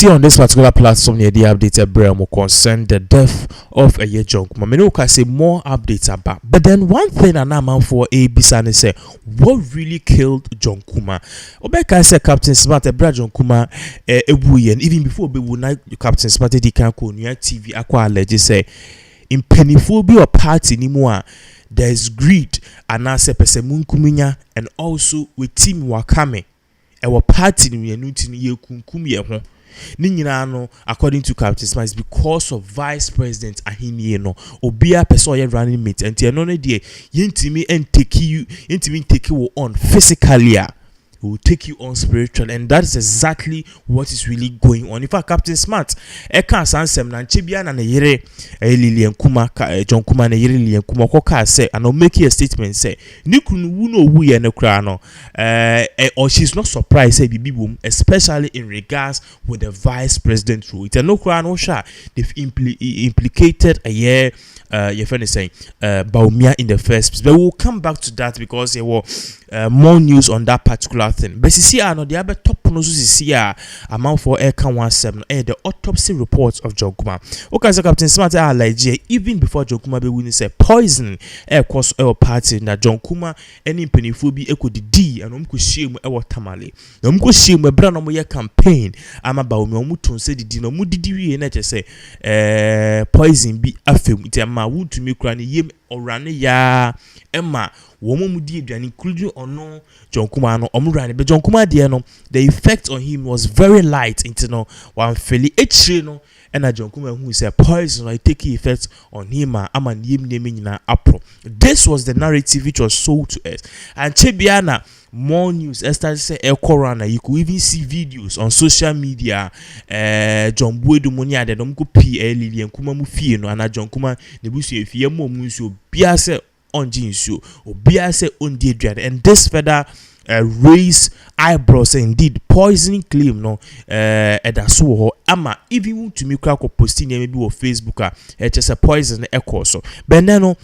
Still on this particular platform, the updated Bremo concern the death of a year junk. Mamino can say more updates about. But then one thing and I'm out for a Bisani say, what really killed John Kumah? Obeka say Captain Smart, a brother John Kumah, and even before we would not Captain Smart, he can't go near TV. Aqua legend say, in pennyphobia or party anymore. There's greed and I say Pesemun Kuminya and also with Team Wakame. Our party ni nuti ni ye kumye ho. Ninyina no according to Captain Smart because of Vice President Ahini no obia person ye running mate and no no de yentimi and take you on physically. Will take you on spiritual, and that is exactly what is really going on. In fact, Captain Smart, Eka Sansem na Chibia na yere Lilian Kumah, John Kumah na yere Lilian Kumah koka say, and I'll make a statement say, Nikunu wuno wuye ne krano, or she's not surprised say bibi boom, especially in regards with the Vice President rule. It's a no krano sha. They've implicated a year. Your friend is saying Baumia in the first place, but we'll come back to that because there were more news on that particular thing. But see, I know the other top news is here amount for Aircon 17 the autopsy reports of John Kumah. Okay, so Captain Smart even before John Kumah be winning say poison air cause air party na John Kumah any pennyphobia equal the D and shame our tamale. Shame we brand no campaign. I'm about me omutun say the D no mudidi we na say poison be afem it ma would to me cranny yim or run ya Emma woman mudi including or no John Kumah no omrani but John Kumah no the effect on him was very light into no one fairly no and a John Kumah who said poison I take effect on him and yim naming na apro. This was the narrative which was sold to us and Chebiana more news. Esther say corona. You could even see videos on social media. John B0dy money and them go P Lilian Kumah mufi no and John Kumah nebusu if ye mo musu biase on jinsu or biase on D3ad and this further raise eyebrows indeed poisoning claim no edaso ama even to me crack posting maybe on Facebook just a poison echo so but then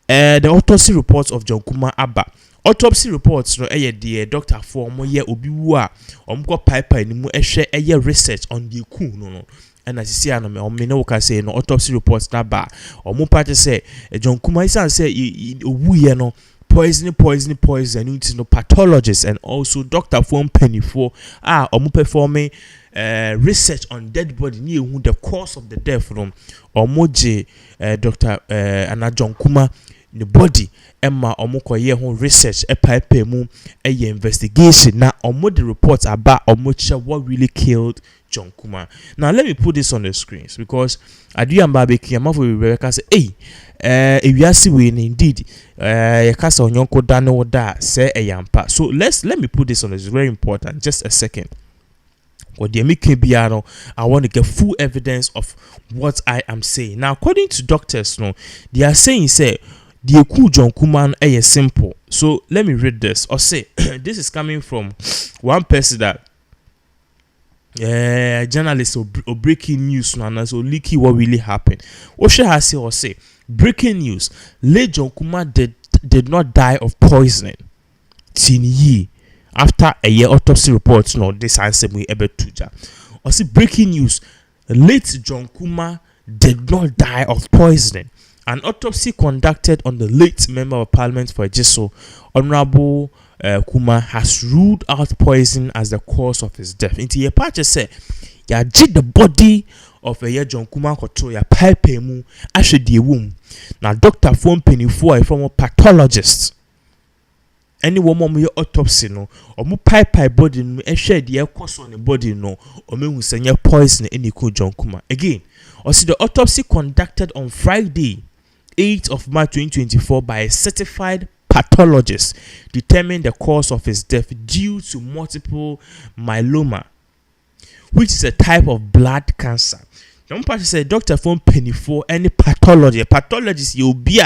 the autopsy reports of John Kumah Abba. Autopsy reports no the doctor for mo ye obi wu a omko pipe ni mu ehwe research on the ku no and as you see no me no can say no autopsy reports na ba omo party say John Kumah san say owu ye no poison no pathologists and also doctor for penny for omo performing research on dead body ni who the cause of the death from omo je Dr. Ana John Kumah the body Emma omoko ye hon research pipe mu investigation na omo the reports about omocha what really killed John Kumah. Now let me put this on the screens because I do am barbecue am for Rebecca say if you see we indeed ya kasa onyonko dano da say eyampa. So let me put this on, it's very important. Just a second. What they make I want to get full evidence of what I am saying. Now according to doctors no they are saying say the Eku John Kumah is simple. So let me read this. Or say this is coming from one person that journalist or breaking news and so leaky what really happened. What should I say or say? Breaking news. Late John Kumah did not die of poisoning. Tinyi after a year autopsy reports no this answer we ever tuja. Or say breaking news. Late John Kumah did not die of poisoning. An autopsy conducted on the late member of parliament for Ejiso, Honorable Kumah, has ruled out poison as the cause of his death. Into your part, say, ya jid the body of a year John Kumah koto ya pipe mu ashe the womb. Now, Dr. Phone Penny for a former pathologist. Any woman with autopsy no, or mu pipe body no, and share the cause on the body no, or me who send your poison any cool John Kumah. Again, or see the autopsy conducted on Friday. 8th of March 2024 by a certified pathologist determined the cause of his death due to multiple myeloma, which is a type of blood cancer. The one party said Dr. Phone Penny for any pathologist you'll be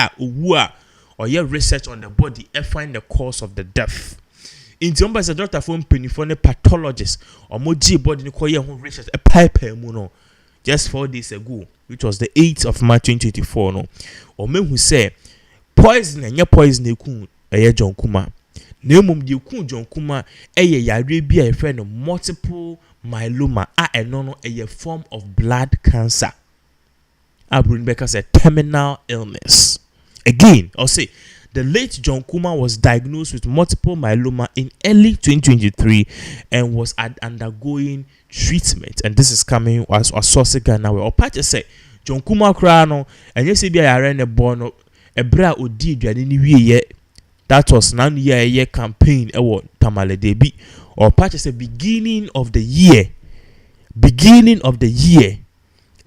or your research on the body and find the cause of the death. In the number said Dr. Phone Penny for any pathologist or more body research a pipe no. Just 4 days ago, which was the 8th of March 2024, no, or men who say poison and your poison John Kumah. No mum the John Kumah, ya be a friend of multiple myeloma a form of blood cancer. Because a terminal illness. Again, I'll say the late John Kumah was diagnosed with multiple myeloma in early 2023 and was undergoing treatment. And this is coming as a source Ghana where Opache say John Kumah krano and yes be a rene born a bra odi dwane wie that was nan year campaign ewo Tamale Debi or Opache say beginning of the year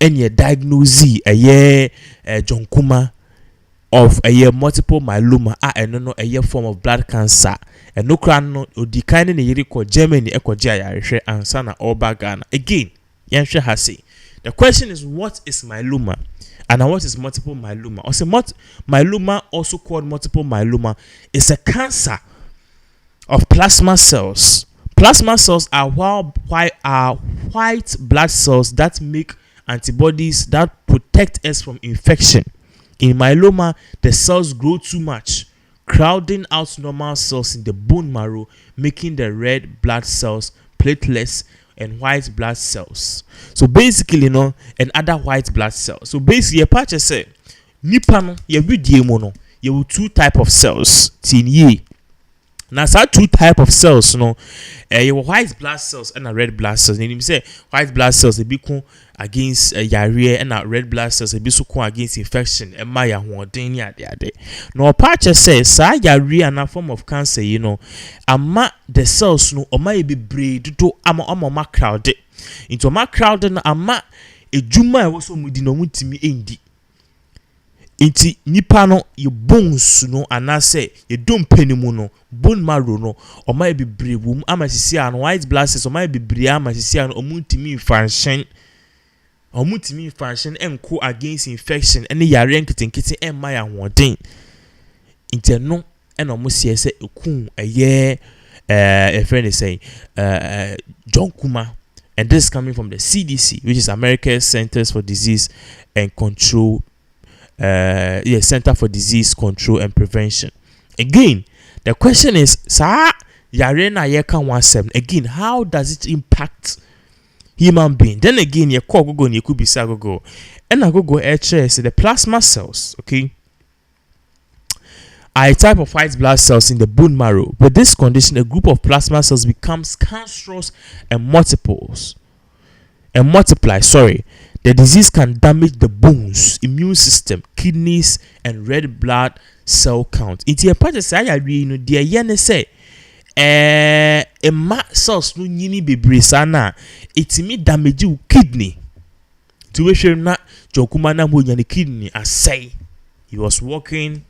and your diagnosis a year John Kumah of a year multiple myeloma and a year form of blood cancer and no crown no the kind in the Germany jaya and sana oba Ghana. Again, Yansha has say the question is what is myeloma and what is multiple myeloma? Also myeloma, also called multiple myeloma, is a cancer of plasma cells. Plasma cells are white blood cells that make antibodies that protect us from infection. In myeloma, the cells grow too much, crowding out normal cells in the bone marrow, making the red blood cells, platelets, and white blood cells. So basically, and other white blood cells. So basically, a patch say, nipano, you have two type of cells. Now, so two type of cells, you have white blood cells and a red blood cells. And you say white blood cells they be against diarrhea and red blood cells they be so against infection. And my no patch says sa diarrhea and a form of cancer, ama the cells may be breed to ama crowded into ma crowded ama a juma was so mudino endi. Inti nipa no ye bones no anase ye dom penimu no bone marrow no o ma be brewum amasisi an white blood cells o ma be bre amasisi an omuntimi function enko against infection ene yare nkitenkite emma ya hoden inti no ena omo sie se ekun eye a friend is saying John Kumah, and this is coming from the CDC, which is American Centers for Disease and Control. Center for Disease Control and Prevention. Again, the question is, again, how does it impact human being? Then again, you call Google and you could be Google. And I go the plasma cells, okay, are a type of white blood cells in the bone marrow. With this condition, a group of plasma cells becomes cancerous and multiply. The disease can damage the bones, immune system, kidneys, and red blood cell count. It's a part of say dear yen say a cells no nyini bebre sana it me damage you kidney. To wish you not John Kumah na mo nyani kidney as say he was walking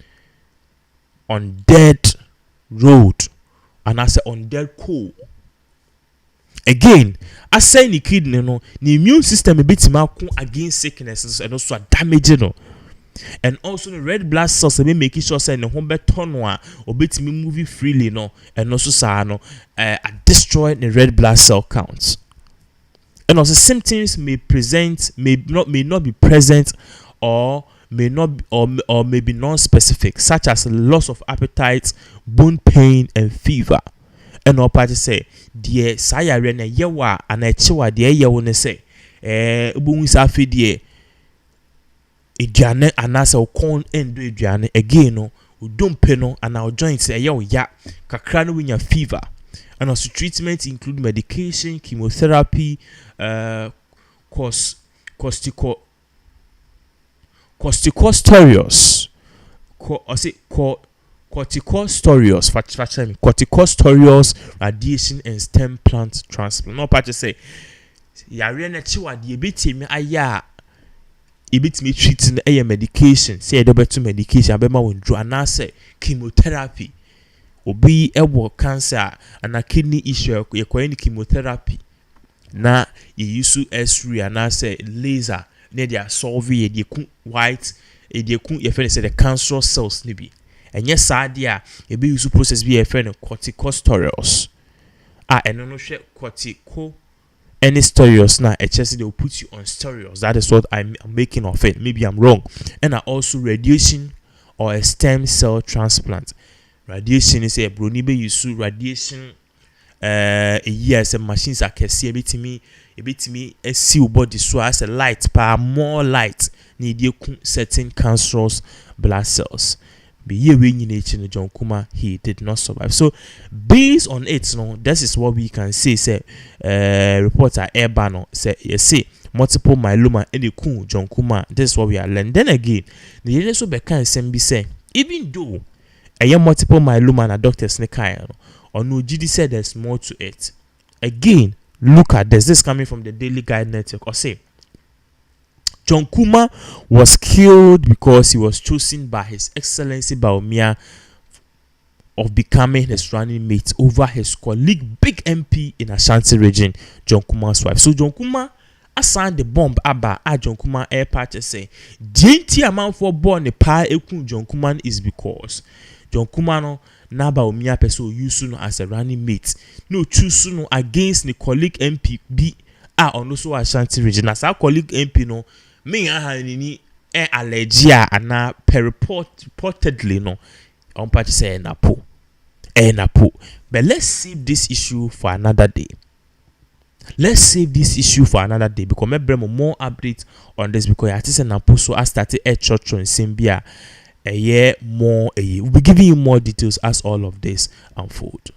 on dead road and I say on dead coal. Again, I say the kidney the immune system a bit against sicknesses and also damage and also the red blood cells be making sure say the home betonwa or bit me moving freely and also destroy the red blood cell counts. And also symptoms may not be present or may be non-specific, such as loss of appetite, bone pain, and fever. And all parties say, dear Sayare na yewa and a chewa dear yawone say, Bunsafi dear Idiane and as a corn and do Idiane again, don't peno and our joints a yaw ya, kakrano in your fever. And also treatment include medication, chemotherapy, corticosteroids, corticosteroids, radiation, and stem plant transplant. No part to say, yare na chiwa di ebiti me aya ebiti me treating a medication. Say do better medication abema wondru anase chemotherapy. Obi ewo cancer and a kidney issue ye kwa chemotherapy. Na ye use X-ray anase laser ne dia solve ye de white e de kun ye say the cancerous cells ni bi. And yes, sadia you be use process be a friend of corticosteroids. And no share cortico any steroids now. HSC they will put you on steroids. That is what I'm making of it. Maybe I'm wrong. And also radiation or a stem cell transplant. Radiation is a bronibe use radiation a year some machines are can see a bit me a see body so as a light power more light need you certain cancerous blood cells. Be ye when in John Kumah he did not survive. So based on it, this is what we can say. Say reporter Airbano say say multiple myeloma in the John Kumah. This is what we are learning. Then again, the also be can say even though a multiple myeloma na doctors ne kai or no GD said there's more to it. Again, look at this. This is coming from the Daily Guide Network. Or say John Kumah was killed because he was chosen by His Excellency Bawumia of becoming his running mate over his colleague, big MP in Ashanti region, John Kumah's wife. So John Kumah assigned the bomb aba at John Kumah air patch say, "Jinti amount for born a pa ekun John Kumah is because John Kumah no na Bawumia person use no as a running mate. No choose no against the colleague MP B on also Ashanti region. As our colleague MP no me ni allergia and reportedly no on party say napo. But let's save this issue for another day. Because maybe more updates on this because I think napo so I started a church on Simbia a year more a year. We'll be giving you more details as all of this unfold.